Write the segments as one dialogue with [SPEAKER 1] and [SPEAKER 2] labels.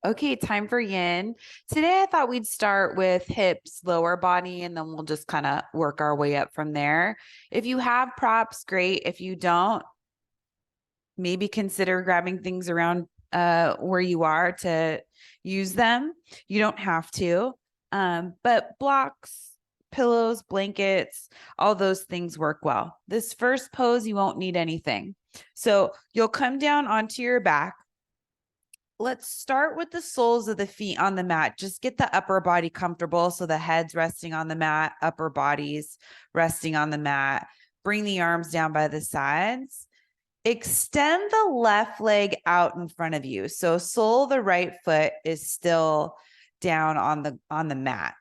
[SPEAKER 1] Okay, time for yin. Today I thought we'd start with hips, lower body, and then we'll just kind of work our way up from there. If you have props, great. If you don't, maybe consider grabbing things around where you are to use them. You don't have to. But blocks, pillows, blankets, all those things work well. This first pose, you won't need anything. So you'll come down onto your back. Let's start with the soles of the feet on the mat. Just get the upper body comfortable. So the head's resting on the mat, upper body's resting on the mat. Bring the arms down by the sides. Extend the left leg out in front of you. So sole of the right foot is still down on the mat.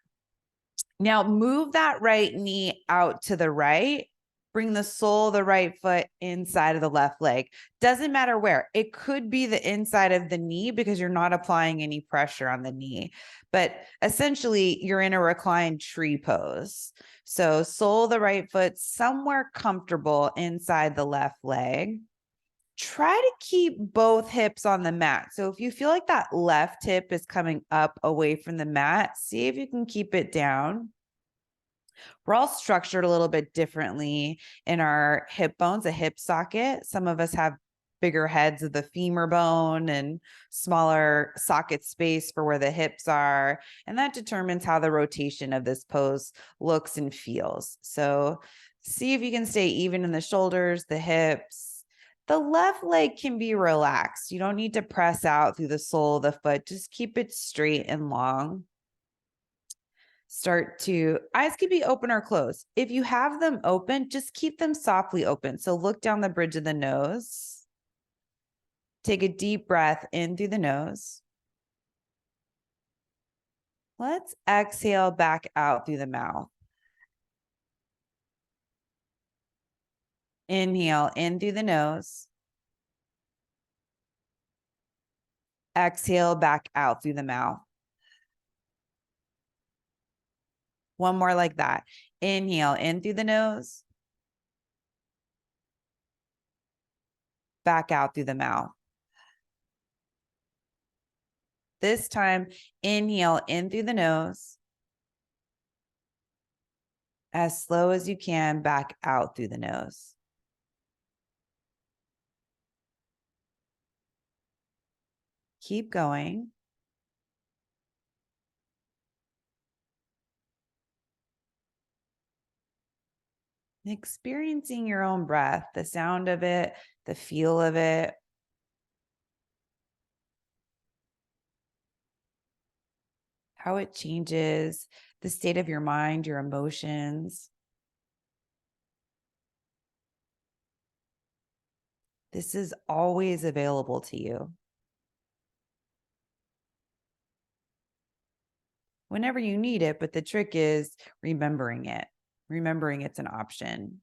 [SPEAKER 1] Now move that right knee out to the right. Bring the sole of the right foot inside of the left leg. Doesn't matter where. It could be the inside of the knee because you're not applying any pressure on the knee. But essentially, you're in a reclined tree pose. So sole of the right foot somewhere comfortable inside the left leg. Try to keep both hips on the mat. So if you feel like that left hip is coming up away from the mat, see if you can keep it down. We're all structured a little bit differently in our hip bones, a hip socket. Some of us have bigger heads of the femur bone and smaller socket space for where the hips are. And that determines how the rotation of this pose looks and feels. So see if you can stay even in the shoulders, the hips. The left leg can be relaxed. You don't need to press out through the sole of the foot. Just keep it straight and long. Eyes can be open or closed. If you have them open, just keep them softly open. So look down the bridge of the nose. Take a deep breath in through the nose. Let's exhale back out through the mouth. Inhale in through the nose. Exhale back out through the mouth. One more like that. Inhale in through the nose. Back out through the mouth. This time, inhale in through the nose. As slow as you can, back out through the nose. Keep going. Experiencing your own breath, the sound of it, the feel of it. How it changes the state of your mind, your emotions. This is always available to you. Whenever you need it, but the trick is remembering it, remembering it's an option.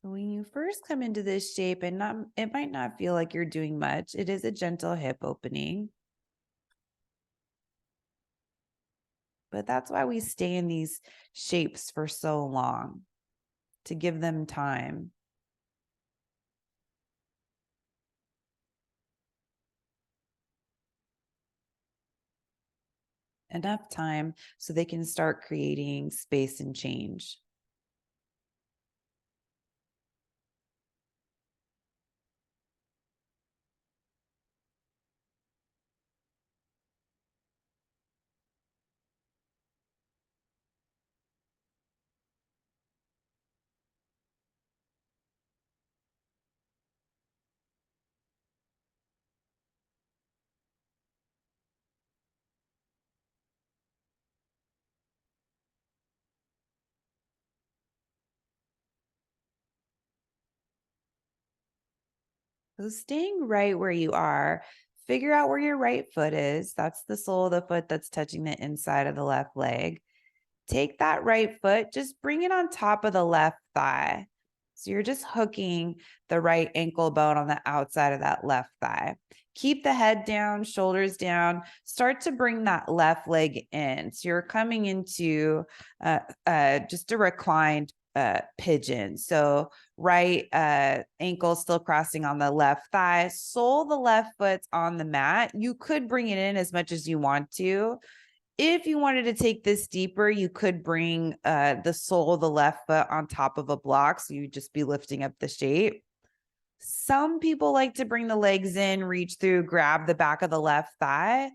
[SPEAKER 1] When you first come into this shape, and it might not feel like you're doing much, it is a gentle hip opening. But that's why we stay in these shapes for so long, to give them time. Enough time so they can start creating space and change. So staying right where you are, figure out where your right foot is. That's the sole of the foot that's touching the inside of the left leg. Take that right foot, just bring it on top of the left thigh. So you're just hooking the right ankle bone on the outside of that left thigh. Keep the head down, shoulders down. Start to bring that left leg in. So you're coming into just a reclined pigeon. So right ankle still crossing on the left thigh, sole the left foot on the mat. You could bring it in as much as you want to. If you wanted to take this deeper, you could bring the sole of the left foot on top of a block. So you'd just be lifting up the shape. Some people like to bring the legs in, reach through, grab the back of the left thigh,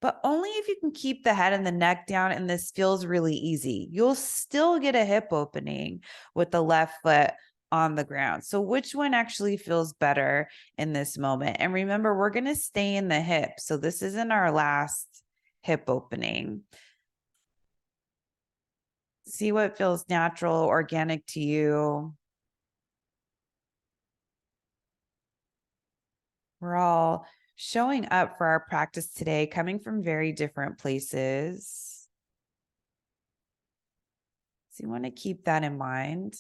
[SPEAKER 1] but only if you can keep the head and the neck down. And this feels really easy. You'll still get a hip opening with the left foot on the ground. So which one actually feels better in this moment? And remember, we're going to stay in the hip. So this isn't our last hip opening. See what feels natural, organic to you. We're all showing up for our practice today, coming from very different places. So you want to keep that in mind.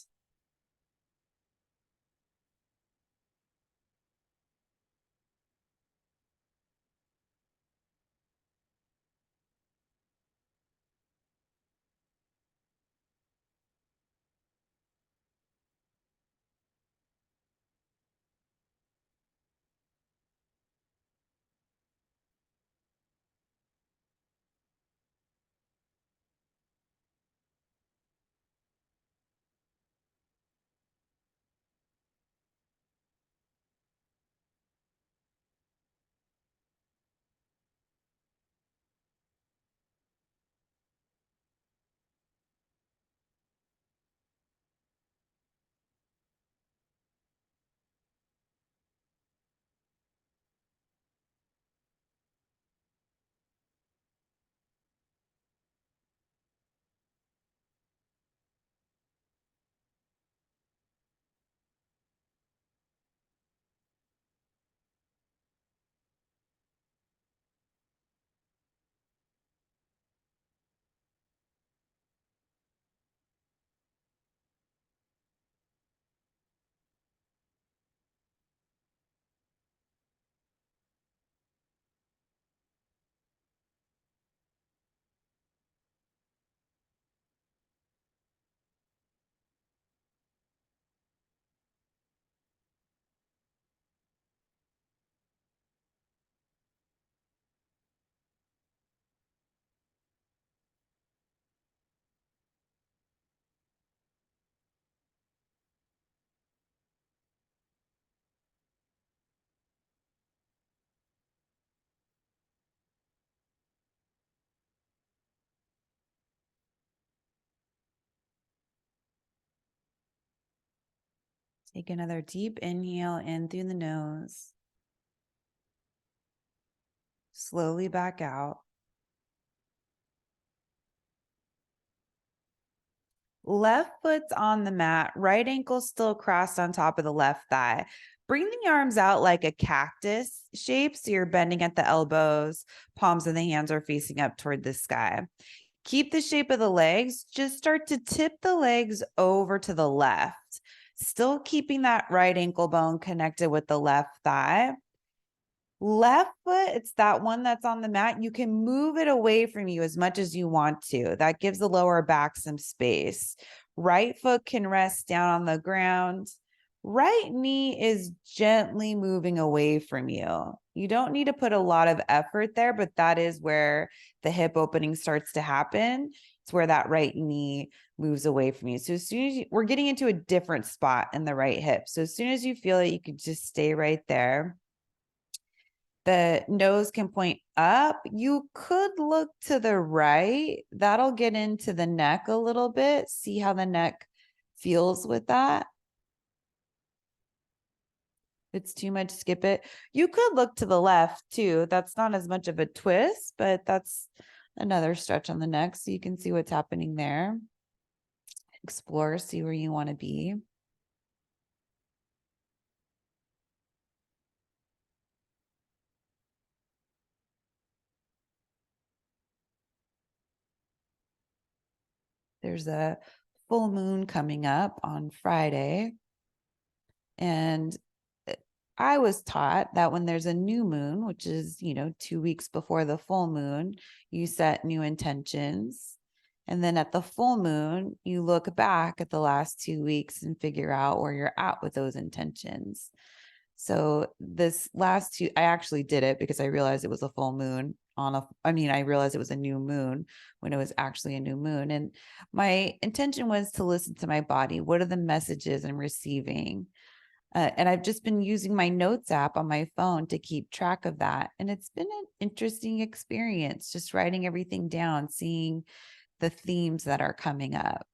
[SPEAKER 1] Take another deep inhale in through the nose. Slowly back out. Left foot's on the mat, right ankle still crossed on top of the left thigh. Bring the arms out like a cactus shape. So you're bending at the elbows, palms of the hands are facing up toward the sky. Keep the shape of the legs. Just start to tip the legs over to the left. Still keeping that right ankle bone connected with the left thigh. Left foot, it's that one that's on the mat. You can move it away from you as much as you want to. That gives the lower back some space. Right foot can rest down on the ground. Right knee is gently moving away from you. You don't need to put a lot of effort there, but that is where the hip opening starts to happen. It's where that right knee moves away from you. So as soon as we're getting into a different spot in the right hip. So as soon as you feel it, you could just stay right there. The nose can point up. You could look to the right. That'll get into the neck a little bit. See how the neck feels with that. If it's too much, skip it. You could look to the left too. That's not as much of a twist, but that's another stretch on the neck. So you can see what's happening there. Explore, see where you want to be. there's a full moon coming up on Friday. And I was taught that when there's a new moon, which is, 2 weeks before the full moon, you set new intentions. And then at the full moon, you look back at the last 2 weeks and figure out where you're at with those intentions. So this last two, I actually did it because I realized it was a full moon I realized it was a new moon when it was actually a new moon. And my intention was to listen to my body. What are the messages I'm receiving? And I've just been using my notes app on my phone to keep track of that. And it's been an interesting experience, just writing everything down, seeing the themes that are coming up.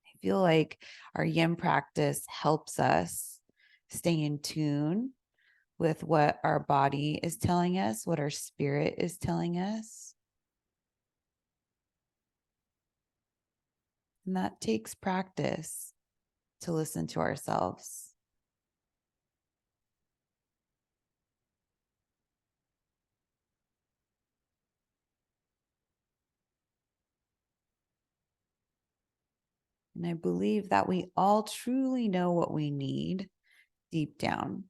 [SPEAKER 1] I feel like our yin practice helps us stay in tune with what our body is telling us, what our spirit is telling us. And that takes practice to listen to ourselves. And I believe that we all truly know what we need deep down.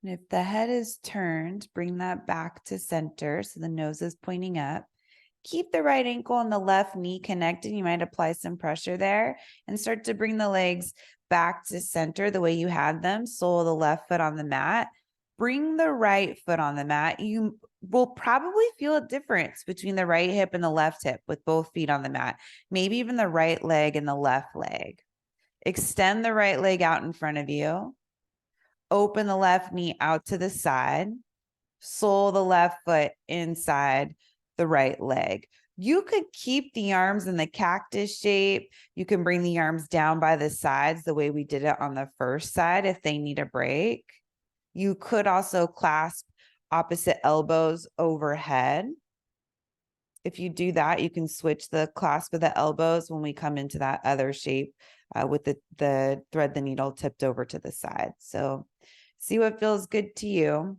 [SPEAKER 1] And if the head is turned, bring that back to center so the nose is pointing up. Keep the right ankle and the left knee connected. You might apply some pressure there and start to bring the legs back to center the way you had them. Sole of the left foot on the mat. Bring the right foot on the mat. You will probably feel a difference between the right hip and the left hip with both feet on the mat, maybe even the right leg and the left leg. Extend the right leg out in front of you. Open the left knee out to the side, sole the left foot inside the right leg. You could keep the arms in the cactus shape. You can bring the arms down by the sides the way we did it on the first side if they need a break. You could also clasp opposite elbows overhead. If you do that, you can switch the clasp of the elbows when we come into that other shape with the thread the needle tipped over to the side. So see what feels good to you.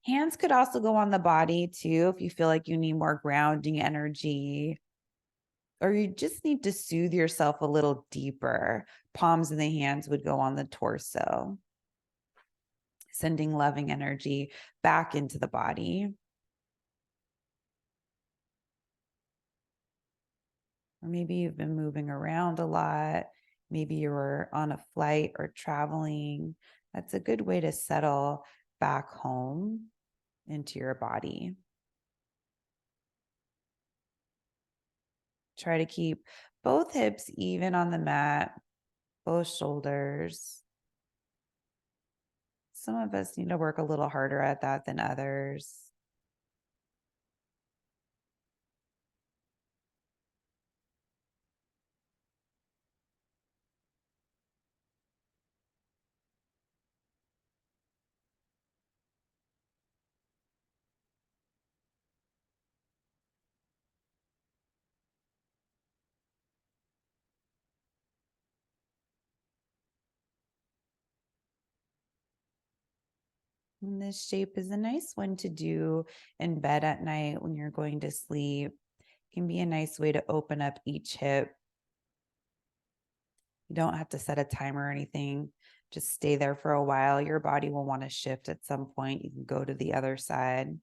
[SPEAKER 1] Hands could also go on the body too if you feel like you need more grounding energy or you just need to soothe yourself a little deeper. Palms of the hands would go on the torso, sending loving energy back into the body. Or maybe you've been moving around a lot. Maybe you were on a flight or traveling. That's a good way to settle back home into your body. Try to keep both hips even on the mat, both shoulders. Some of us need to work a little harder at that than others. And this shape is a nice one to do in bed at night when you're going to sleep. It can be a nice way to open up each hip. You don't have to set a timer or anything. Just stay there for a while. Your body will want to shift at some point. You can go to the other side.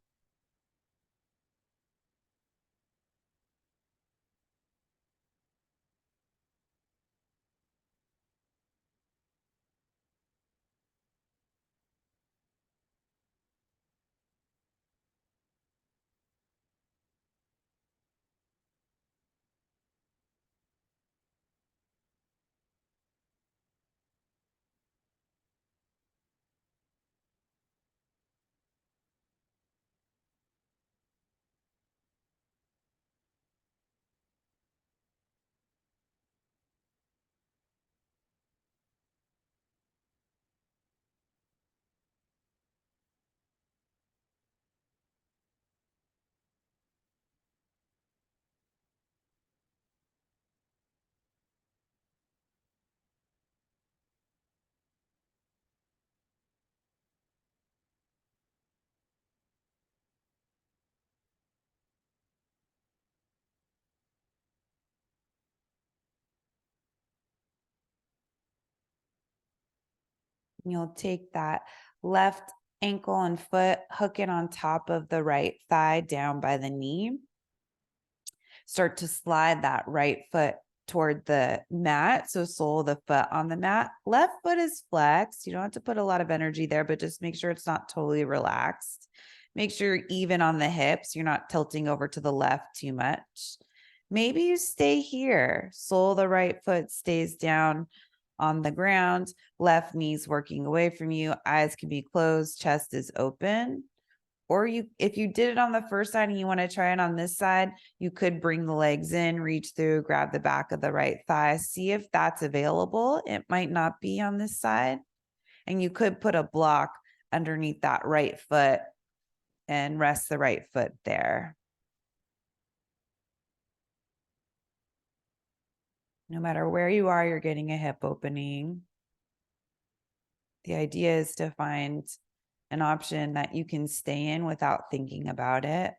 [SPEAKER 1] You'll take that left ankle and foot, hook it on top of the right thigh down by the knee. Start to slide that right foot toward the mat. So sole of the foot on the mat. Left foot is flexed. You don't have to put a lot of energy there, but just make sure it's not totally relaxed. Make sure you're even on the hips. You're not tilting over to the left too much. Maybe you stay here. Sole of the right foot stays down on the ground. Left knee's working away from you. Eyes can be closed. Chest is open. Or if you did it on the first side and you want to try it on this side, you could bring the legs in, reach through, grab the back of the right thigh, see if that's available. It might not be on this side. And you could put a block underneath that right foot and rest the right foot there. No matter where you are, you're getting a hip opening. The idea is to find an option that you can stay in without thinking about it.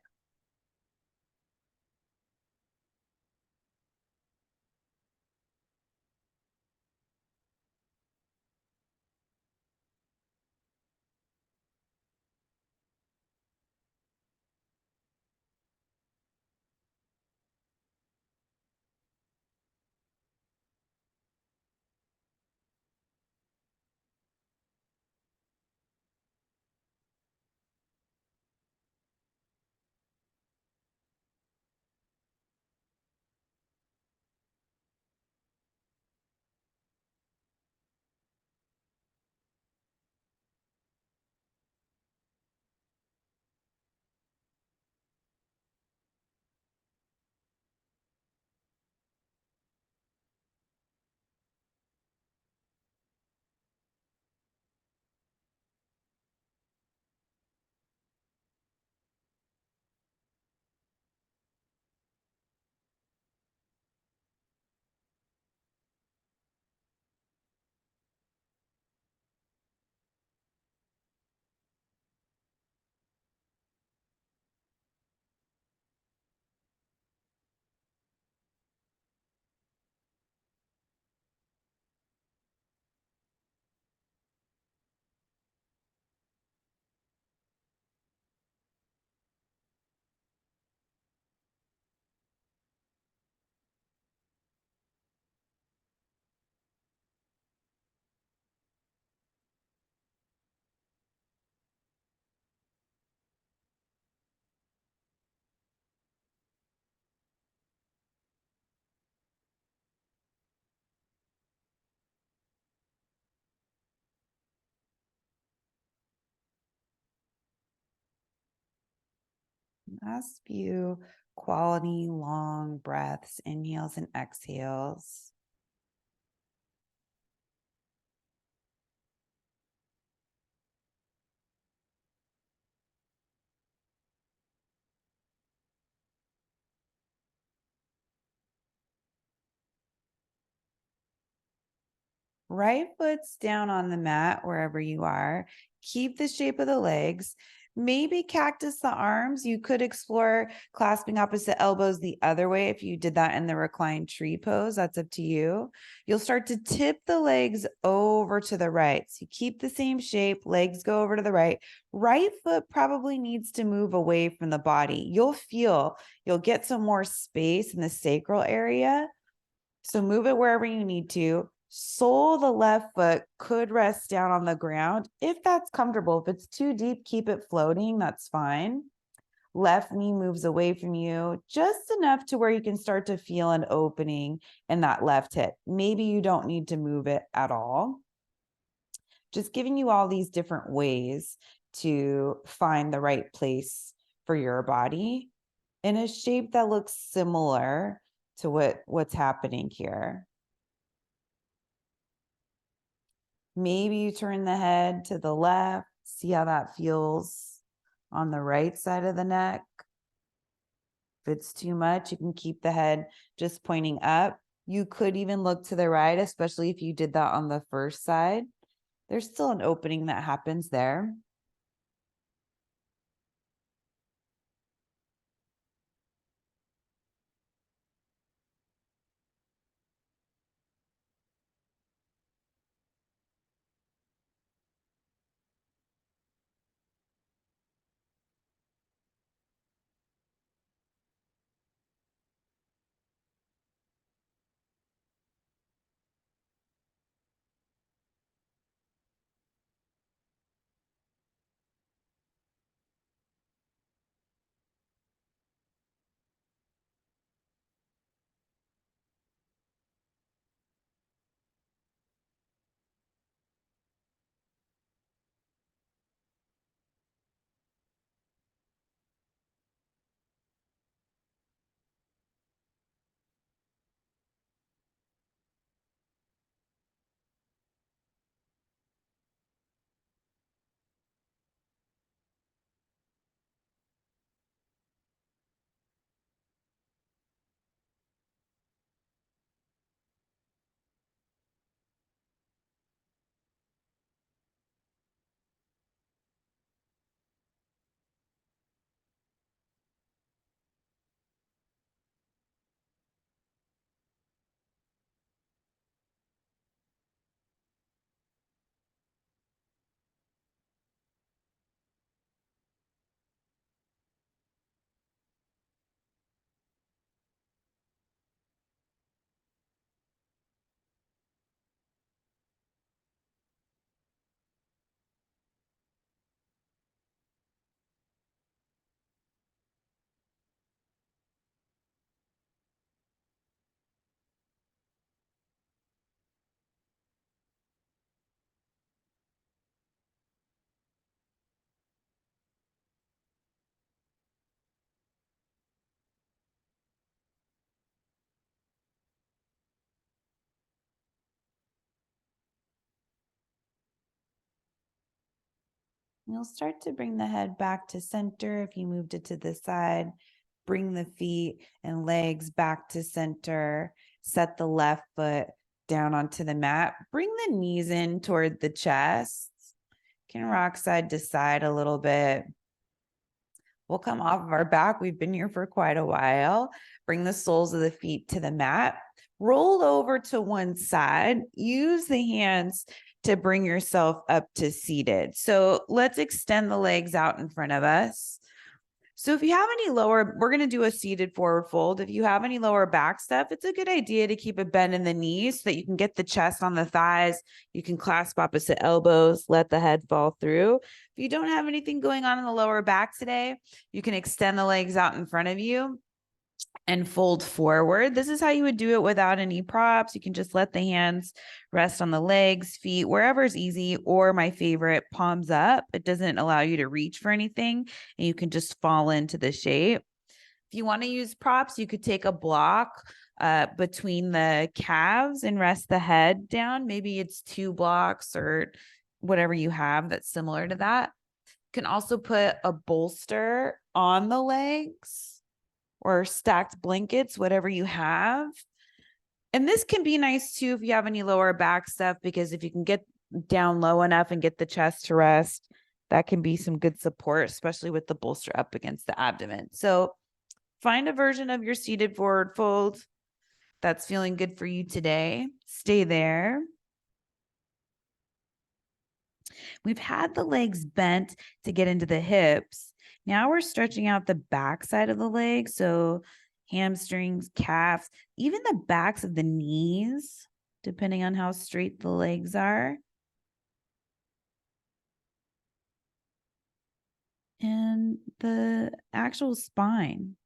[SPEAKER 1] Last few quality long breaths, inhales and exhales. Right foot's down on the mat wherever you are. Keep the shape of the legs. Maybe cactus the arms. You could explore clasping opposite elbows the other way if you did that in the reclined tree pose. That's up to you. You'll start to tip the legs over to the right. So you keep the same shape, legs go over to the right. Right foot probably needs to move away from the body. You'll get some more space in the sacral area. So move it wherever you need to. Sole the left foot could rest down on the ground if that's comfortable. If it's too deep, keep it floating. That's fine. Left knee moves away from you just enough to where you can start to feel an opening in that left hip. Maybe you don't need to move it at all. Just giving you all these different ways to find the right place for your body in a shape that looks similar to what's happening here. Maybe you turn the head to the left, see how that feels on the right side of the neck. If it's too much, you can keep the head just pointing up. You could even look to the right, especially if you did that on the first side. There's still an opening that happens there. You'll start to bring the head back to center. If you moved it to the side, bring the feet and legs back to center. Set the left foot down onto the mat. Bring the knees in toward the chest. Can rock side to side a little bit. We'll come off of our back. We've been here for quite a while. Bring the soles of the feet to the mat. Roll over to one side. Use the hands to bring yourself up to seated. So let's extend the legs out in front of us. So if you have any lower, we're going to do a seated forward fold. If you have any lower back stuff, it's a good idea to keep a bend in the knees so that you can get the chest on the thighs. You can clasp opposite elbows, let the head fall through. If you don't have anything going on in the lower back today, you can extend the legs out in front of you and fold forward. This is how you would do it without any props. You can just let the hands rest on the legs, feet, wherever's easy, or my favorite, palms up. It doesn't allow you to reach for anything, and you can just fall into the shape. If you want to use props, you could take a block between the calves and rest the head down. Maybe it's 2 blocks or whatever you have that's similar to that. You can also put a bolster on the legs or stacked blankets, whatever you have. And this can be nice too if you have any lower back stuff, because if you can get down low enough and get the chest to rest, that can be some good support, especially with the bolster up against the abdomen. So find a version of your seated forward fold that's feeling good for you today. Stay there. We've had the legs bent to get into the hips. Now we're stretching out the back side of the leg. So hamstrings, calves, even the backs of the knees, depending on how straight the legs are. And the actual spine.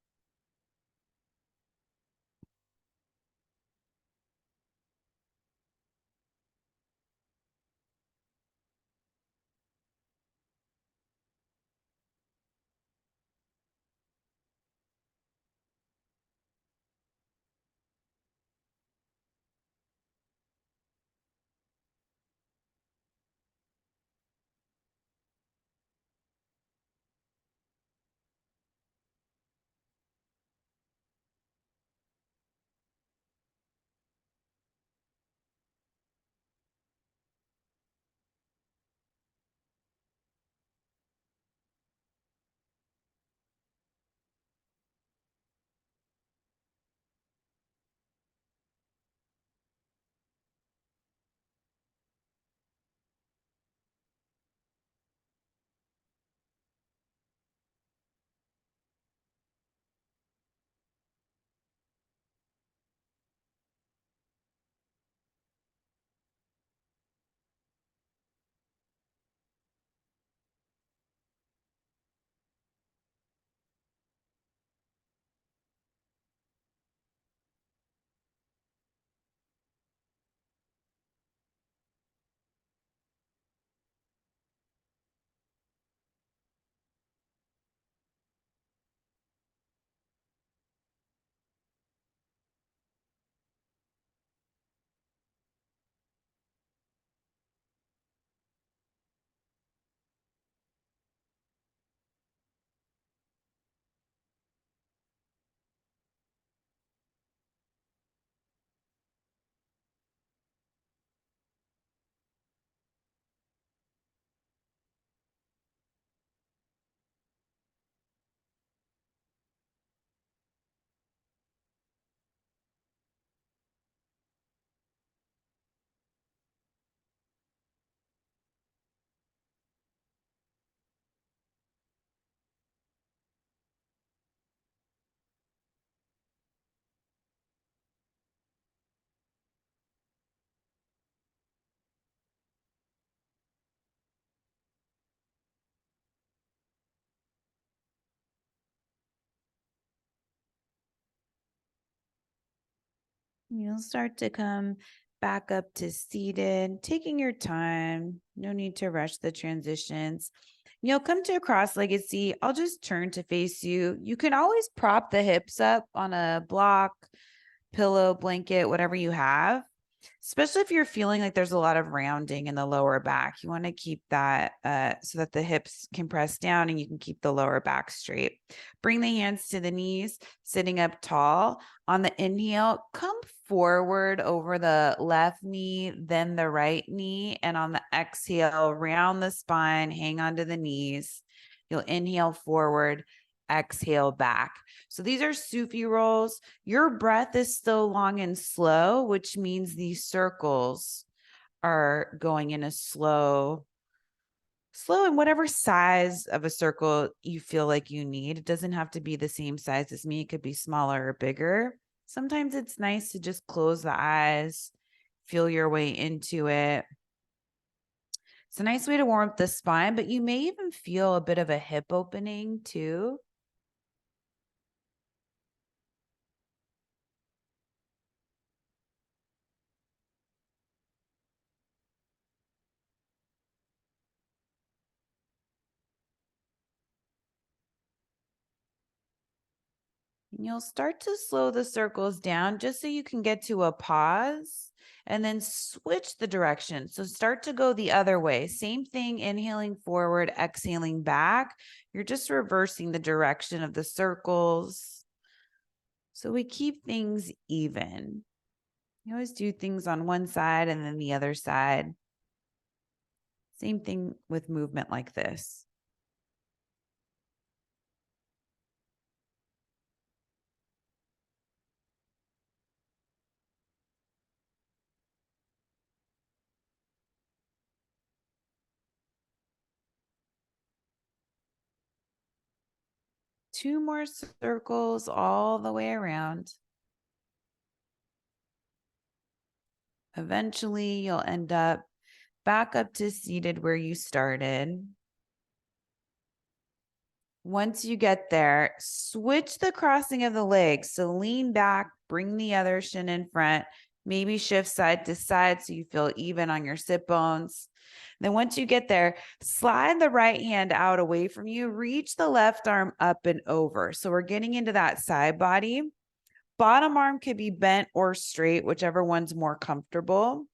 [SPEAKER 1] You'll start to come back up to seated, taking your time. No need to rush the transitions. You'll come to a cross-legged seat. I'll just turn to face you. You can always prop the hips up on a block, pillow, blanket, whatever you have. especially if you're feeling like there's a lot of rounding in the lower back. You want to keep that so that the hips can press down and you can keep the lower back straight. Bring the hands to the knees, sitting up tall. On the inhale, come forward over the left knee, then the right knee. And on the exhale, round the spine, hang onto the knees. You'll inhale forward, exhale back. So these are Sufi rolls. Your breath is still long and slow, which means these circles are going in a slow in whatever size of a circle you feel like you need. It doesn't have to be the same size as me. It could be smaller or bigger. Sometimes it's nice to just close the eyes, feel your way into it. It's a nice way to warm up the spine, but you may even feel a bit of a hip opening too. And you'll start to slow the circles down just so you can get to a pause and then switch the direction. So start to go the other way. Same thing, inhaling forward, exhaling back. You're just reversing the direction of the circles. So we keep things even. You always do things on one side and then the other side. Same thing with movement like this. Two more circles all the way around. Eventually, you'll end up back up to seated where you started. Once you get there, switch the crossing of the legs. So lean back, bring the other shin in front, maybe shift side to side so you feel even on your sit bones. Then once you get there, slide the right hand out away from you, reach the left arm up and over. So we're getting into that side body. Bottom arm could be bent or straight, whichever one's more comfortable.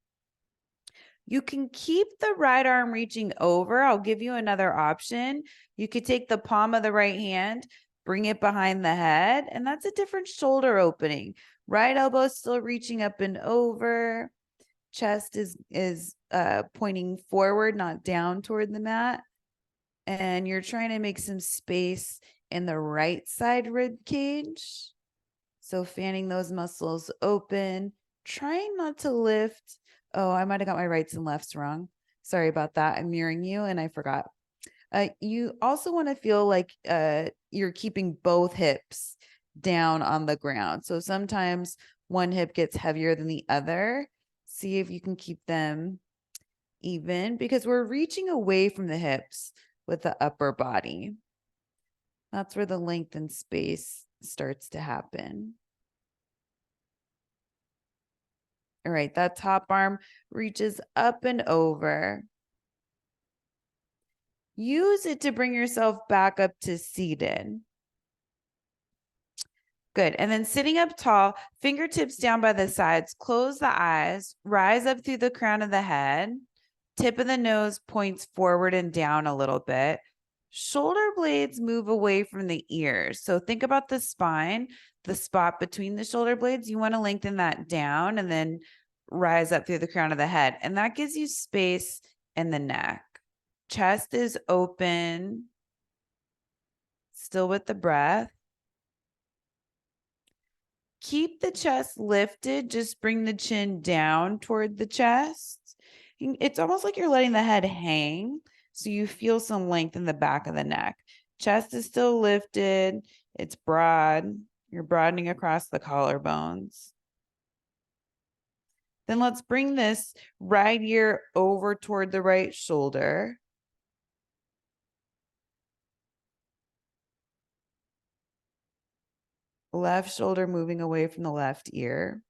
[SPEAKER 1] You can keep the right arm reaching over. I'll give you another option. You could take the palm of the right hand, bring it behind the head, and that's a different shoulder opening. Right elbow still reaching up and over. Chest is pointing forward, not down toward the mat. And you're trying to make some space in the right side rib cage. So fanning those muscles open, trying not to lift. Oh, I might have got my rights and lefts wrong. Sorry about that. I'm mirroring you and I forgot. You also want to feel like you're keeping both hips down on the ground. So sometimes one hip gets heavier than the other. See if you can keep them even because we're reaching away from the hips with the upper body. That's where the length and space starts to happen. All right, that top arm reaches up and over. Use it to bring yourself back up to seated. Good. And then sitting up tall, fingertips down by the sides, close the eyes, rise up through the crown of the head. Tip of the nose points forward and down a little bit. Shoulder blades move away from the ears. So think about the spine, the spot between the shoulder blades. You want to lengthen that down and then rise up through the crown of the head. And that gives you space in the neck. Chest is open, still with the breath. Keep the chest lifted. Just bring the chin down toward the chest. It's almost like you're letting the head hang. So you feel some length in the back of the neck. Chest is still lifted. It's broad. You're broadening across the collarbones. Then let's bring this right ear over toward the right shoulder. Left shoulder moving away from the left ear.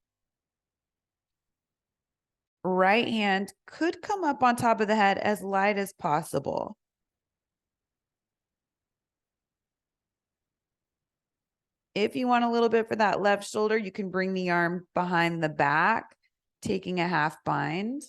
[SPEAKER 1] Right hand could come up on top of the head as light as possible. If you want a little bit for that left shoulder, you can bring the arm behind the back taking a half bind.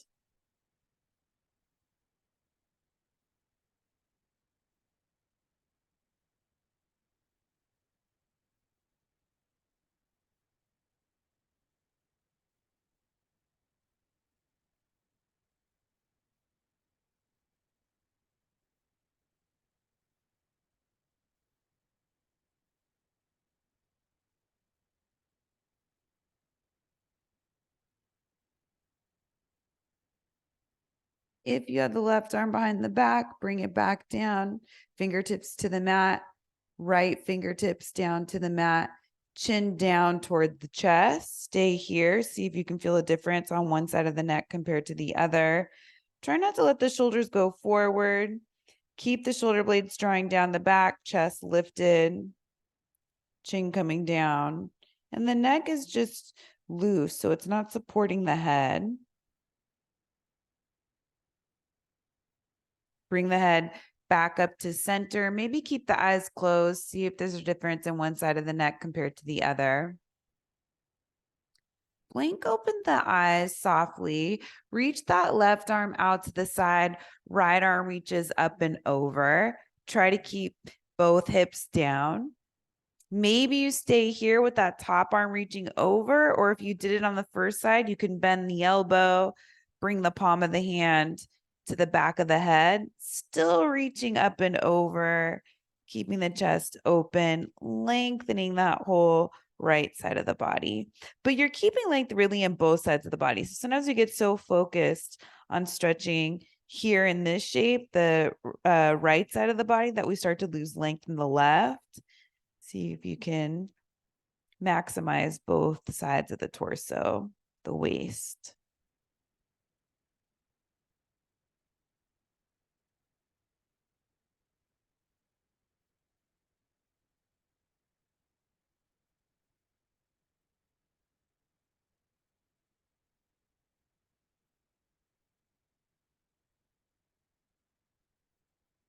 [SPEAKER 1] If you have the left arm behind the back, bring it back down, fingertips to the mat, right fingertips down to the mat, chin down toward the chest. Stay here. See if you can feel a difference on one side of the neck compared to the other. Try not to let the shoulders go forward. Keep the shoulder blades drawing down the back, chest lifted, chin coming down. And the neck is just loose, so it's not supporting the head. Bring the head back up to center. Maybe keep the eyes closed. See if there's a difference in one side of the neck compared to the other. Blink open the eyes softly. Reach that left arm out to the side. Right arm reaches up and over. Try to keep both hips down. Maybe you stay here with that top arm reaching over, or if you did it on the first side, you can bend the elbow, bring the palm of the hand to the back of the head, still reaching up and over, keeping the chest open, lengthening that whole right side of the body. But you're keeping length really in both sides of the body. So sometimes we get so focused on stretching here in this shape, the right side of the body, that we start to lose length in the left. See if you can maximize both sides of the torso, the waist.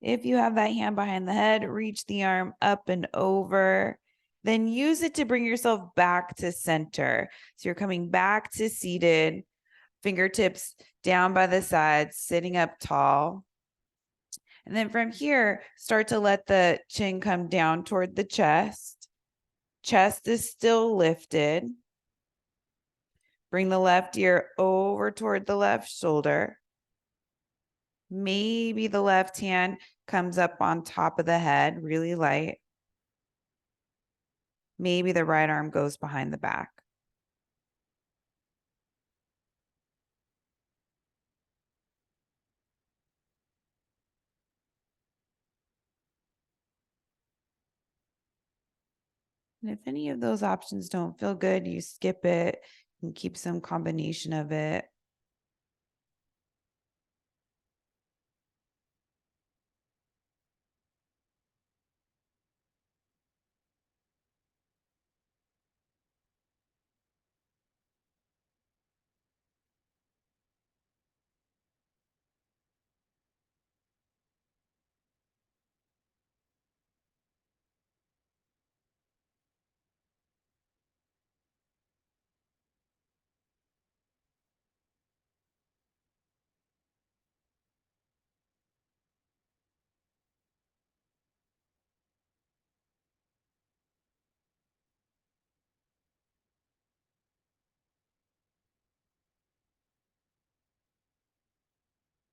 [SPEAKER 1] If you have that hand behind the head, reach the arm up and over. Then use it to bring yourself back to center. So you're coming back to seated, fingertips down by the sides, sitting up tall. And then from here, start to let the chin come down toward the chest. Chest is still lifted. Bring the left ear over toward the left shoulder. Maybe the left hand comes up on top of the head, really light. Maybe the right arm goes behind the back. And if any of those options don't feel good, you skip it and keep some combination of it.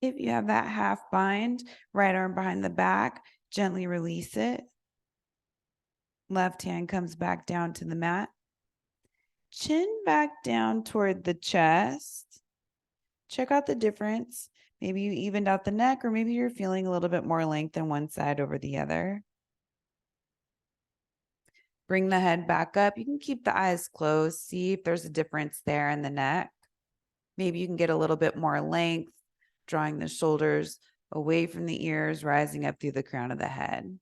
[SPEAKER 1] If you have that half bind, right arm behind the back, gently release it. Left hand comes back down to the mat. Chin back down toward the chest. Check out the difference. Maybe you evened out the neck, or maybe you're feeling a little bit more length on one side over the other. Bring the head back up. You can keep the eyes closed. See if there's a difference there in the neck. Maybe you can get a little bit more length, drawing the shoulders away from the ears, rising up through the crown of the head.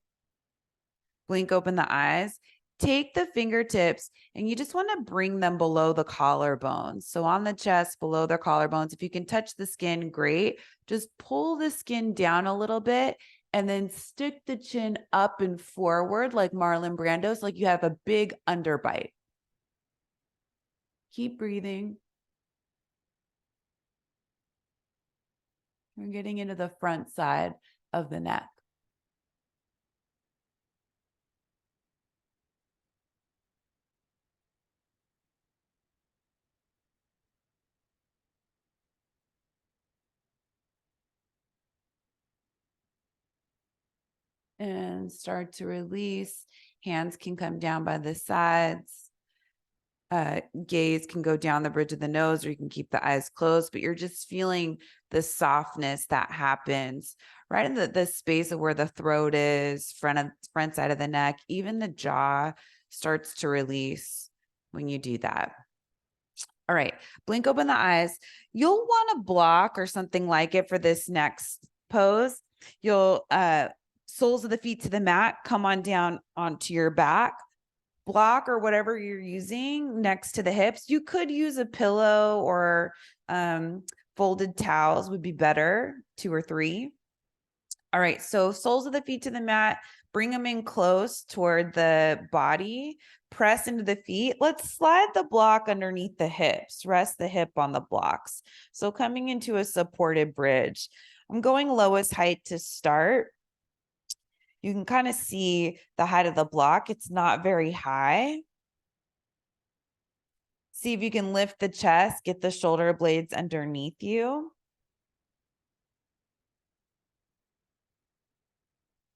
[SPEAKER 1] Blink open the eyes. Take the fingertips and you just want to bring them below the collarbones. So on the chest, below their collarbones. If you can touch the skin, great. Just pull the skin down a little bit and then stick the chin up and forward like Marlon Brando, so like you have a big underbite. Keep breathing. We're getting into the front side of the neck. And start to release. Hands can come down by the sides. Gaze can go down the bridge of the nose, or you can keep the eyes closed, but you're just feeling the softness that happens right in the space of where the throat is, front side of the neck. Even the jaw starts to release when you do that. All right, blink open the eyes. You'll want a block or something like it for this next pose. You'll soles of the feet to the mat, come on down onto your back. Block or whatever you're using next to the hips. You could use a pillow or folded towels would be better, 2 or 3. All right, so soles of the feet to the mat, bring them in close toward the body, press into the feet. Let's slide the block underneath the hips, rest the hip on the blocks. So coming into a supported bridge. I'm going lowest height to start. You can kind of see the height of the block. It's not very high. See if you can lift the chest, get the shoulder blades underneath you.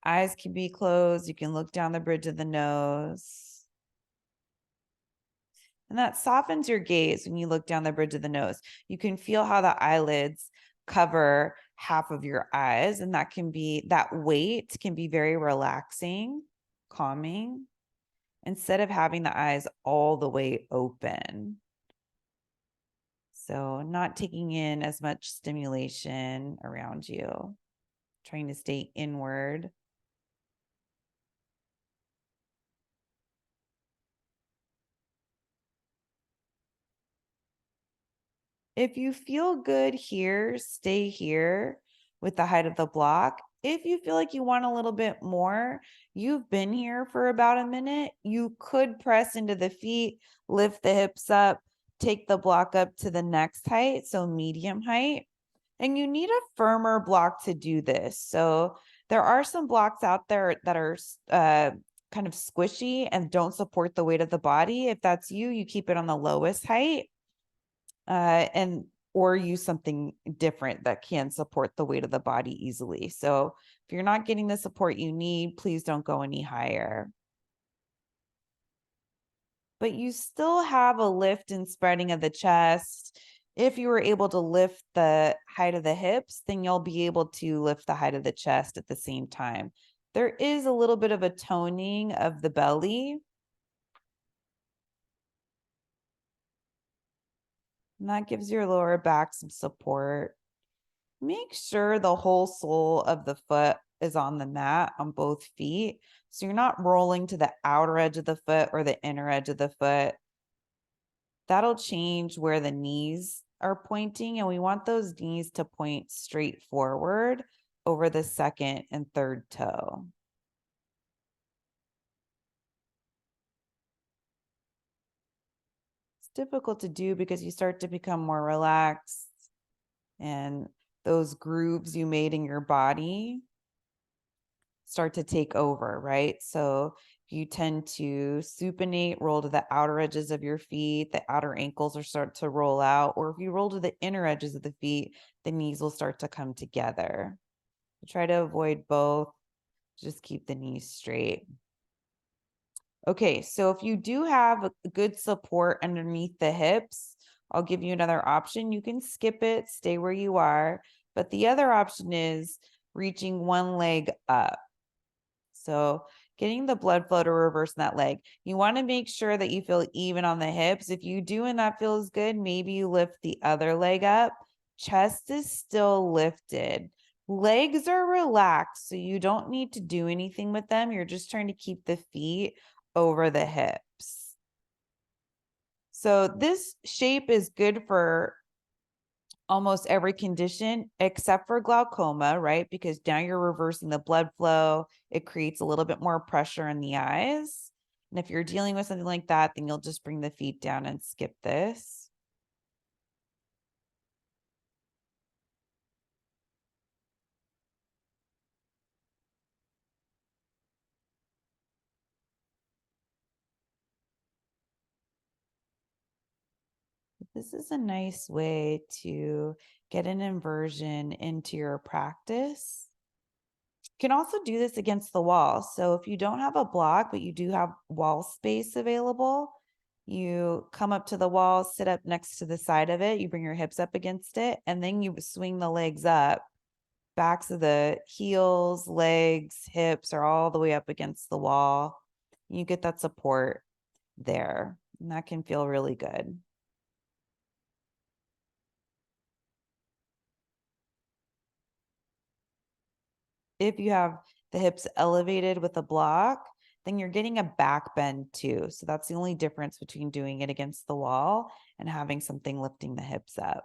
[SPEAKER 1] Eyes can be closed. You can look down the bridge of the nose. And that softens your gaze when you look down the bridge of the nose. You can feel how the eyelids cover half of your eyes, and that weight can be very relaxing, calming, instead of having the eyes all the way open. So not taking in as much stimulation around you, trying to stay inward. If you feel good here, stay here with the height of the block. If you feel like you want a little bit more, you've been here for about a minute, you could press into the feet, lift the hips up, take the block up to the next height, so medium height. And you need a firmer block to do this. So there are some blocks out there that are kind of squishy and don't support the weight of the body. If that's you, you keep it on the lowest height. Or use something different that can support the weight of the body easily. So if you're not getting the support you need, please don't go any higher. But you still have a lift and spreading of the chest. If you were able to lift the height of the hips, then you'll be able to lift the height of the chest at the same time. There is a little bit of a toning of the belly. And that gives your lower back some support. Make sure the whole sole of the foot is on the mat on both feet. So you're not rolling to the outer edge of the foot or the inner edge of the foot. That'll change where the knees are pointing, and we want those knees to point straight forward over the second and third toe. It's difficult to do because you start to become more relaxed, and those grooves you made in your body start to take over, right? So you tend to supinate, roll to the outer edges of your feet, the outer ankles will start to roll out, or if you roll to the inner edges of the feet, the knees will start to come together. Try to avoid both, just keep the knees straight. Okay, so if you do have a good support underneath the hips, I'll give you another option. You can skip it, stay where you are, but the other option is reaching one leg up. So getting the blood flow to reverse in that leg. You want to make sure that you feel even on the hips. If you do and that feels good, maybe you lift the other leg up. Chest is still lifted. Legs are relaxed, so you don't need to do anything with them. You're just trying to keep the feet over the hips. So this shape is good for almost every condition except for glaucoma, right? Because now you're reversing the blood flow. It creates a little bit more pressure in the eyes. And if you're dealing with something like that, then you'll just bring the feet down and skip this. This is a nice way to get an inversion into your practice. You can also do this against the wall. So if you don't have a block, but you do have wall space available, you come up to the wall, sit up next to the side of it, you bring your hips up against it, and then you swing the legs up. Backs of the heels, legs, hips are all the way up against the wall. You get that support there, and that can feel really good. If you have the hips elevated with a block, then you're getting a back bend too. So that's the only difference between doing it against the wall and having something lifting the hips up.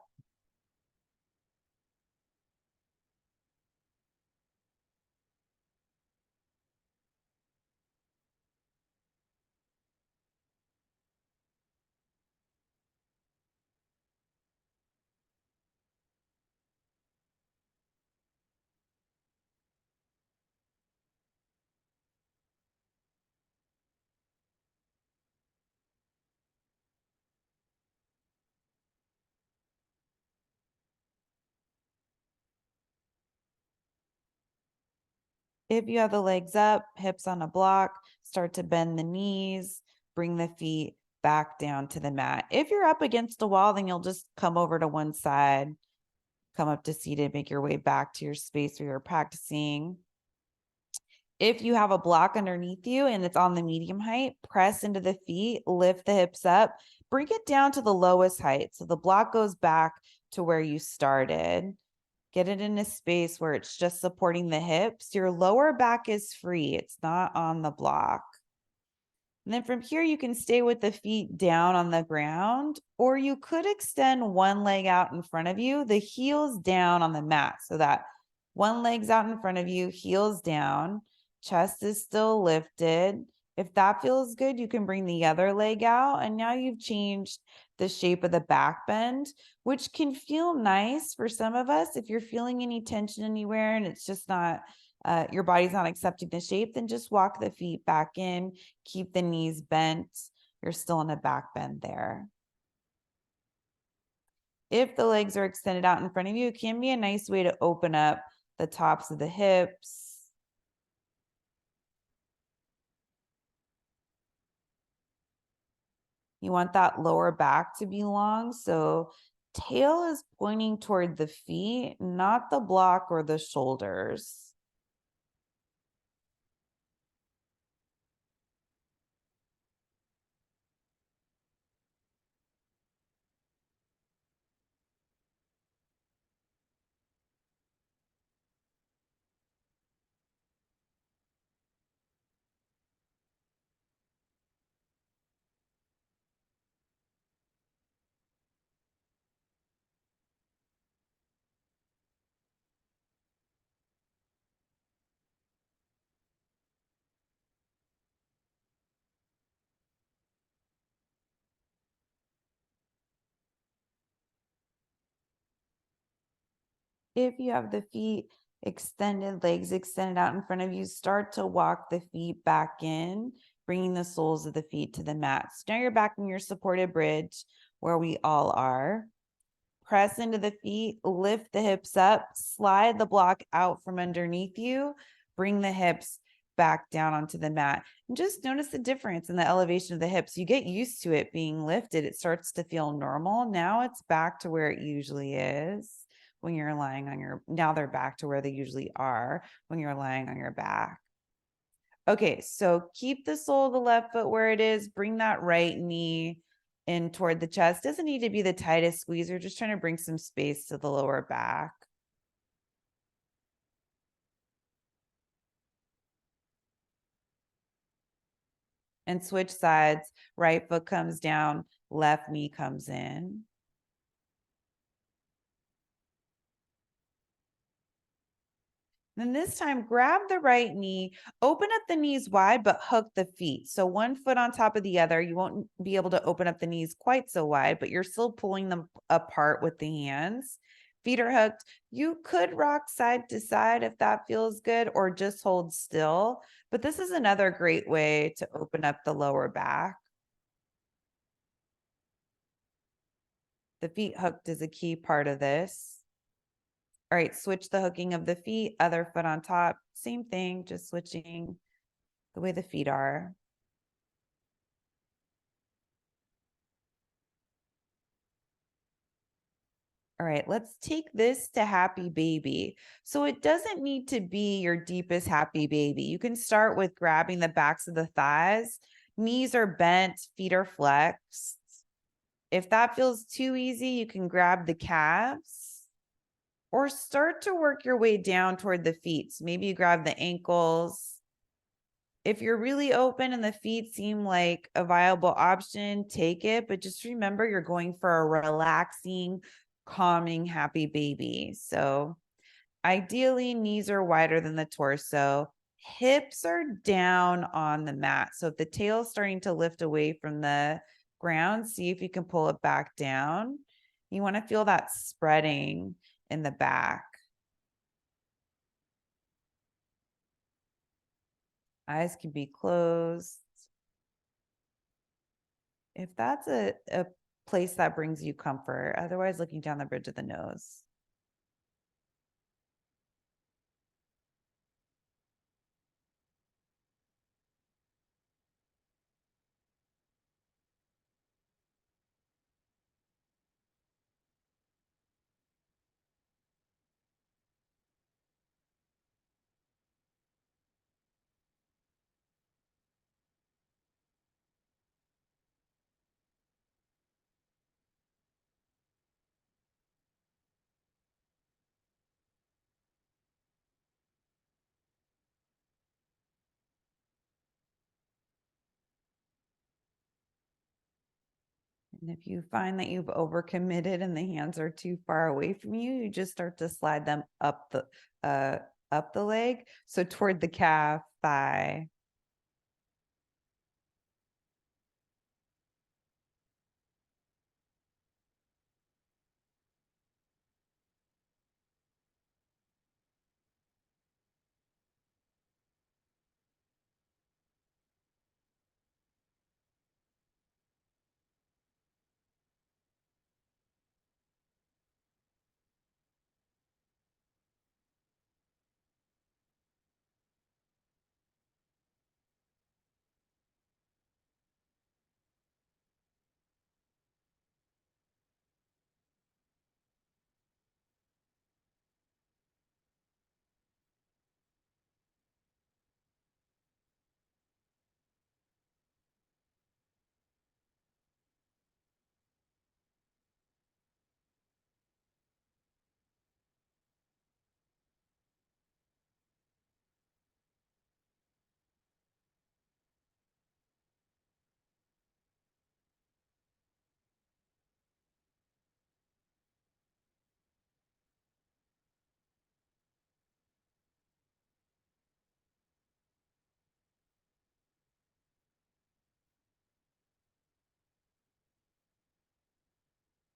[SPEAKER 1] If you have the legs up, hips on a block, start to bend the knees, bring the feet back down to the mat. If you're up against a wall, then you'll just come over to one side, come up to seated, make your way back to your space where you're practicing. If you have a block underneath you and it's on the medium height, press into the feet, lift the hips up, bring it down to the lowest height. So the block goes back to where you started. Get it in a space where it's just supporting the hips. Your lower back is free, it's not on the block. And then from here, you can stay with the feet down on the ground, or you could extend one leg out in front of you, the heels down on the mat, so that one leg's out in front of you, heels down, chest is still lifted. If that feels good, you can bring the other leg out, and now you've changed the shape of the back bend, which can feel nice for some of us. If you're feeling any tension anywhere and it's just not your body's not accepting the shape, then just walk the feet back in, keep the knees bent. You're still in a back bend there. If the legs are extended out in front of you, it can be a nice way to open up the tops of the hips. You want that lower back to be long. So tail is pointing toward the feet, not the block or the shoulders. If you have the feet extended, legs extended out in front of you, start to walk the feet back in, bringing the soles of the feet to the mat. So now you're back in your supported bridge where we all are. Press into the feet, lift the hips up, slide the block out from underneath you, bring the hips back down onto the mat. And just notice the difference in the elevation of the hips. You get used to it being lifted, it starts to feel normal. Now it's back to where it usually is when you're lying on your, now they're back to where they usually are when you're lying on your back. Okay, so keep the sole of the left foot where it is, bring that right knee in toward the chest. Doesn't need to be the tightest squeeze. You're just trying to bring some space to the lower back. And switch sides. Right foot comes down, left knee comes in. Then this time, grab the right knee, open up the knees wide, but hook the feet. So one foot on top of the other. You won't be able to open up the knees quite so wide, but you're still pulling them apart with the hands. Feet are hooked. You could rock side to side if that feels good, or just hold still. But this is another great way to open up the lower back. The feet hooked is a key part of this. All right, switch the hooking of the feet, other foot on top. Same thing, just switching the way the feet are. All right, let's take this to happy baby. So it doesn't need to be your deepest happy baby. You can start with grabbing the backs of the thighs. Knees are bent, feet are flexed. If that feels too easy, you can grab the calves or start to work your way down toward the feet. So maybe you grab the ankles. If you're really open and the feet seem like a viable option, take it. But just remember, you're going for a relaxing, calming, happy baby. So ideally, knees are wider than the torso. Hips are down on the mat. So if the tail's starting to lift away from the ground, see if you can pull it back down. You want to feel that spreading in the back. Eyes can be closed. If that's a place that brings you comfort, otherwise looking down the bridge of the nose. And if you find that you've overcommitted and the hands are too far away from you, you just start to slide them up the leg. So toward the calf, thigh.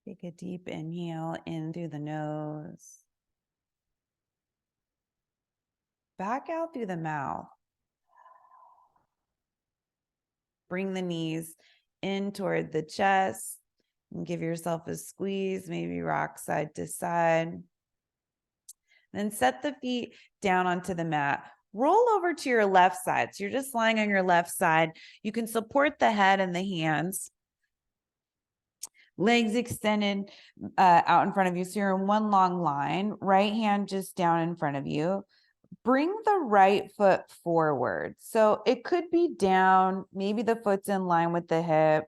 [SPEAKER 1] Take a deep inhale in through the nose. Back out through the mouth. Bring the knees in toward the chest and give yourself a squeeze, maybe rock side to side. Then set the feet down onto the mat. Roll over to your left side. So you're just lying on your left side. You can support the head and the hands. Legs extended out in front of you. So you're in one long line. Right hand just down in front of you. Bring the right foot forward. So it could be down, maybe the foot's in line with the hip.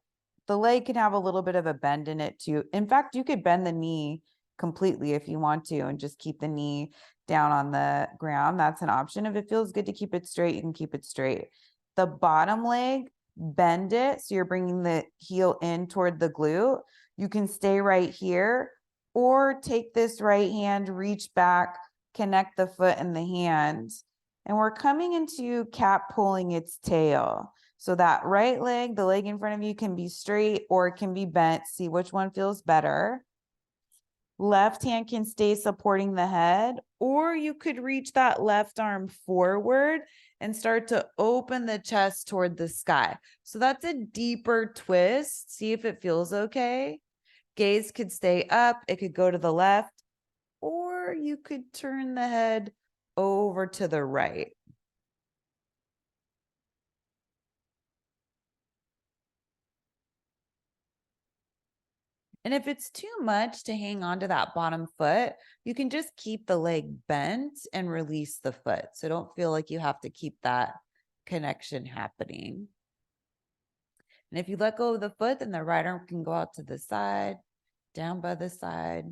[SPEAKER 1] The leg can have a little bit of a bend in it too. In fact, you could bend the knee completely if you want to and just keep the knee down on the ground. That's an option. If it feels good to keep it straight, you can keep it straight. The bottom leg, bend it. So you're bringing the heel in toward the glute. You can stay right here or take this right hand, reach back, connect the foot and the hand. And we're coming into cat pulling its tail. So that right leg, the leg in front of you can be straight or it can be bent. See which one feels better. Left hand can stay supporting the head, or you could reach that left arm forward and start to open the chest toward the sky. So that's a deeper twist. See if it feels okay. Gaze could stay up, it could go to the left, or you could turn the head over to the right. And if it's too much to hang onto that bottom foot, you can just keep the leg bent and release the foot. So don't feel like you have to keep that connection happening. And if you let go of the foot, then the right arm can go out to the side, down by the side.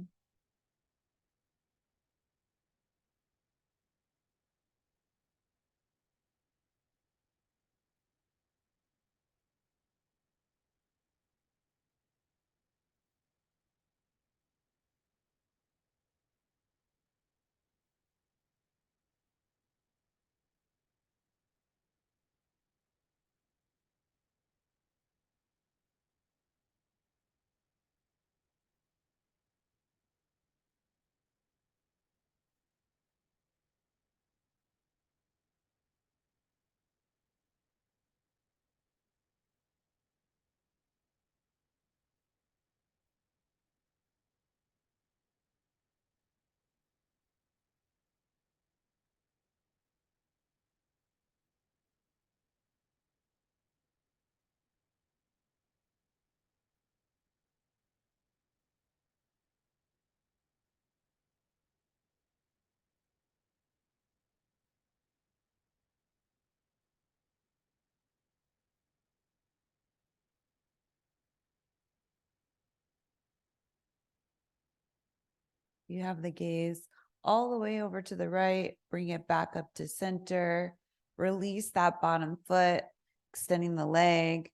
[SPEAKER 1] You have the gaze all the way over to the right, bring it back up to center, release that bottom foot, extending the leg.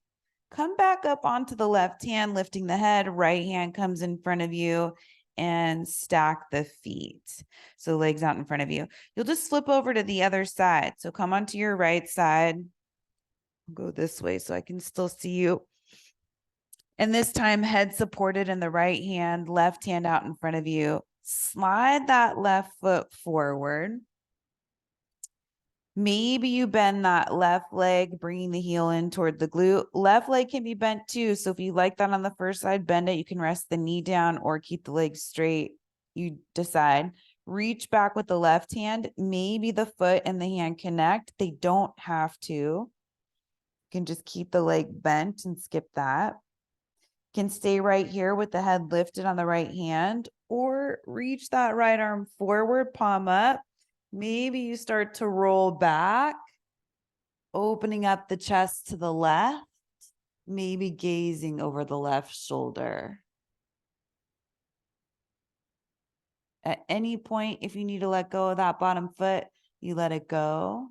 [SPEAKER 1] Come back up onto the left hand, lifting the head, right hand comes in front of you, and stack the feet. So legs out in front of you. You'll just flip over to the other side. So come onto your right side. I'll go this way so I can still see you. And this time, head supported in the right hand, left hand out in front of you. Slide that left foot forward. Maybe you bend that left leg, bringing the heel in toward the glute. Left leg can be bent too. So if you like that on the first side, bend it. You can rest the knee down or keep the leg straight. You decide. Reach back with the left hand. Maybe the foot and the hand connect. They don't have to. You can just keep the leg bent and skip that. Can stay right here with the head lifted on the right hand, or reach that right arm forward, palm up. Maybe you start to roll back, opening up the chest to the left, maybe gazing over the left shoulder. At any point, if you need to let go of that bottom foot, you let it go.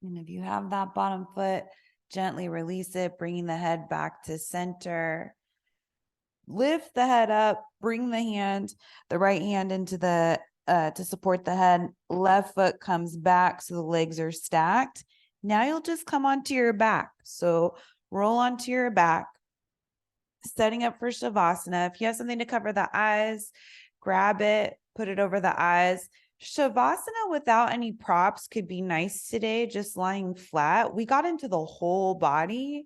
[SPEAKER 1] And if you have that bottom foot, gently release it, bringing the head back to center. Lift the head up, bring the right hand into the to support the head. Left foot comes back so the legs are stacked. Now you'll just come onto your back. So roll onto your back, setting up for Shavasana. If you have something to cover the eyes, grab it, put it over the eyes. Shavasana without any props could be nice today, just lying flat. We got into the whole body.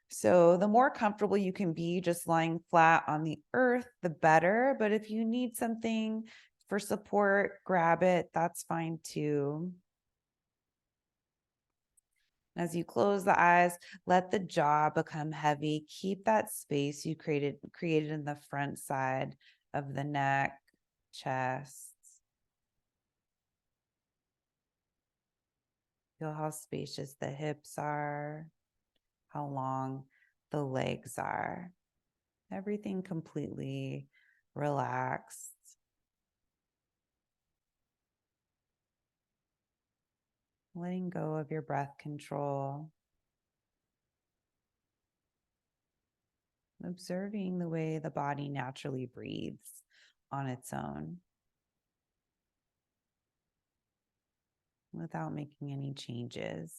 [SPEAKER 1] So the more comfortable you can be just lying flat on the earth, the better. But if you need something for support, grab it. That's fine too. As you close the eyes, let the jaw become heavy. Keep that space you created in the front side of the neck, chest. Feel how spacious the hips are, how long the legs are. Everything completely relaxed. Letting go of your breath control. Observing the way the body naturally breathes on its own without making any changes.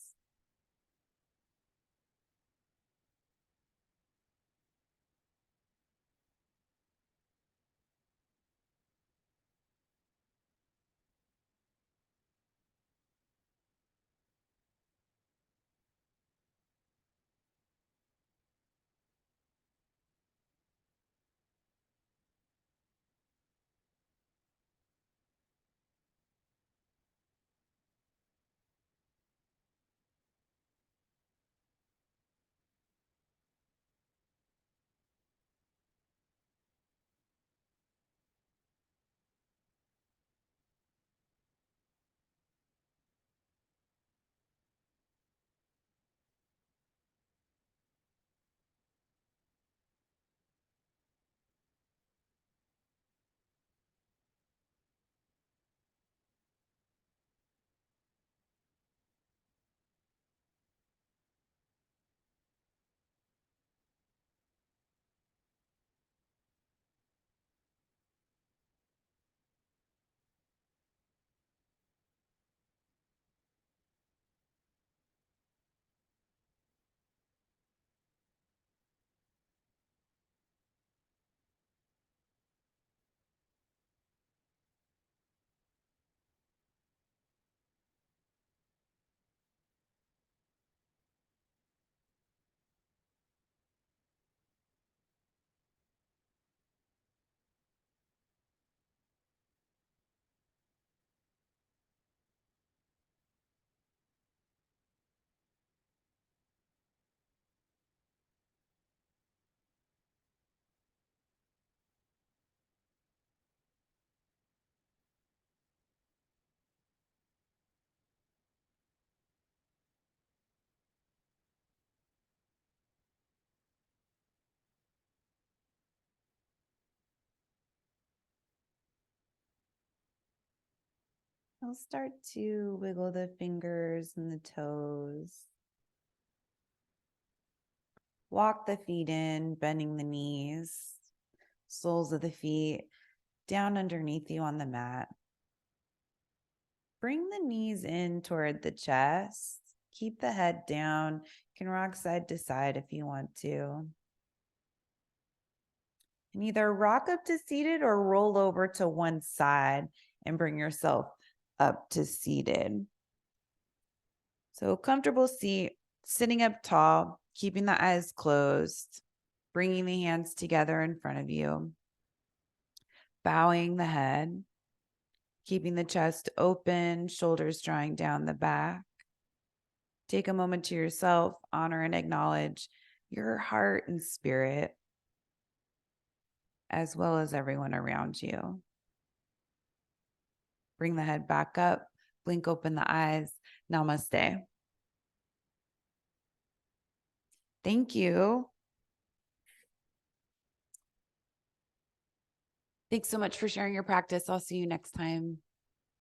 [SPEAKER 1] I'll start to wiggle the fingers and the toes. Walk the feet in, bending the knees, soles of the feet down underneath you on the mat. Bring the knees in toward the chest. Keep the head down. You can rock side to side if you want to. And either rock up to seated or roll over to one side and bring yourself up to seated. So comfortable seat, sitting up tall, keeping the eyes closed, bringing the hands together in front of you, bowing the head, keeping the chest open, shoulders drawing down the back. Take a moment to yourself, honor and acknowledge your heart and spirit, as well as everyone around you. Bring the head back up, blink open the eyes. Namaste. Thank you. Thanks so much for sharing your practice. I'll see you next time.